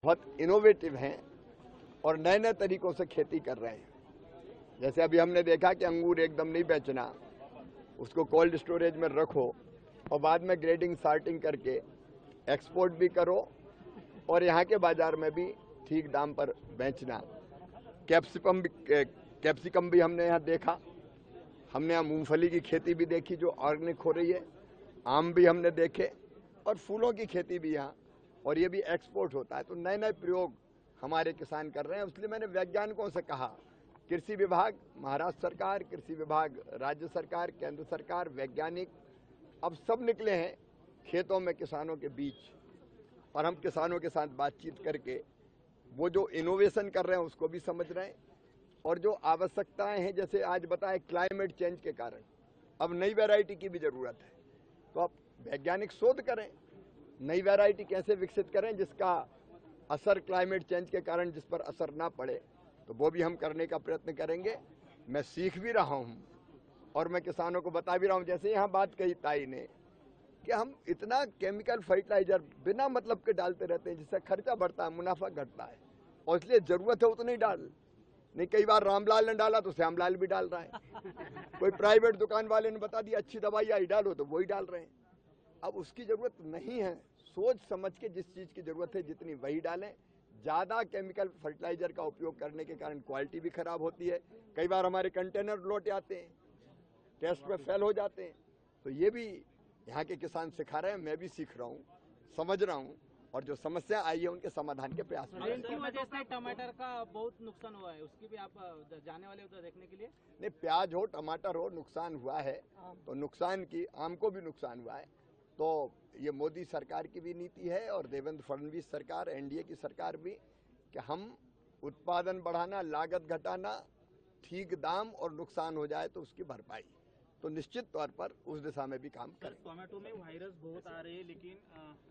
बहुत इनोवेटिव हैं और नए नए तरीकों से खेती कर रहे हैं। जैसे अभी हमने देखा कि अंगूर एकदम नहीं बेचना, उसको कोल्ड स्टोरेज में रखो और बाद में ग्रेडिंग सार्टिंग करके एक्सपोर्ट भी करो और यहाँ के बाजार में भी ठीक दाम पर बेचना। कैप्सिकम भी हमने यहाँ देखा, हमने यहाँ मूंगफली की खेती भी देखी जो ऑर्गेनिक हो रही है, आम भी हमने देखे और फूलों की खेती भी यहाँ, और ये भी एक्सपोर्ट होता है। तो नए नए प्रयोग हमारे किसान कर रहे हैं। इसलिए मैंने वैज्ञानिकों से कहा, कृषि विभाग, महाराष्ट्र सरकार, कृषि विभाग राज्य सरकार, केंद्र सरकार, वैज्ञानिक अब सब निकले हैं खेतों में किसानों के बीच, और हम किसानों के साथ बातचीत करके वो जो इनोवेशन कर रहे हैं उसको भी समझ रहे हैं, और जो आवश्यकताएं हैं, जैसे आज बताएं क्लाइमेट चेंज के कारण अब नई वैरायटी की भी जरूरत है, तो अब वैज्ञानिक शोध करें, नई वैरायटी कैसे विकसित करें जिसका असर क्लाइमेट चेंज के कारण जिस पर असर ना पड़े, तो वो भी हम करने का प्रयत्न करेंगे। मैं सीख भी रहा हूं और मैं किसानों को बता भी रहा हूं। जैसे यहाँ बात कही ताई ने कि हम इतना केमिकल फर्टिलाइजर बिना मतलब के डालते रहते हैं जिससे खर्चा बढ़ता है, मुनाफा घटता है, और इसलिए जरूरत है उतना ही डाल। नहीं, कई बार रामलाल ने डाला तो श्यामलाल भी डाल रहा है, कोई प्राइवेट दुकान वाले ने बता दिया अच्छी दवाई आई डालो तो वही डाल रहे हैं। अब उसकी जरूरत नहीं है, सोच समझ के जिस चीज की जरूरत है जितनी वही डालें। ज्यादा केमिकल फर्टिलाइजर का उपयोग करने के कारण क्वालिटी भी खराब होती है, कई बार हमारे कंटेनर लौट आते हैं, टेस्ट में फेल हो जाते हैं। तो ये भी यहाँ के किसान सिखा रहे हैं, मैं भी सीख रहा हूँ, समझ रहा हूँ, और जो समस्या आई है उनके समाधान के प्रयास में। रेन की वजह से टमाटर का बहुत नुकसान हुआ है, उसकी भी आप जाने वाले उधर देखने के लिए? नहीं, प्याज हो टमाटर हो नुकसान हुआ है, तो नुकसान की आम को भी नुकसान हुआ है। तो ये मोदी सरकार की भी नीति है और देवेंद्र फडणवीस सरकार, एनडीए की सरकार भी, कि हम उत्पादन बढ़ाना, लागत घटाना, ठीक दाम और नुकसान हो जाए तो उसकी भरपाई, तो निश्चित तौर पर उस दिशा में भी काम करें। टमाटो में वायरस बहुत आ रहे हैं लेकिन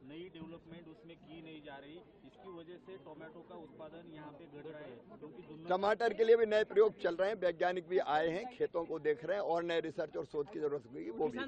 नई डेवलपमेंट उसमें की नहीं जा रही, इसकी वजह से टमाटो का उत्पादन यहाँ पे घट रहा है, क्योंकि टमाटर के लिए भी नए प्रयोग चल रहे हैं, वैज्ञानिक भी आए हैं, खेतों को देख रहे हैं, और नए रिसर्च और शोध की जरूरत होगी वो भी।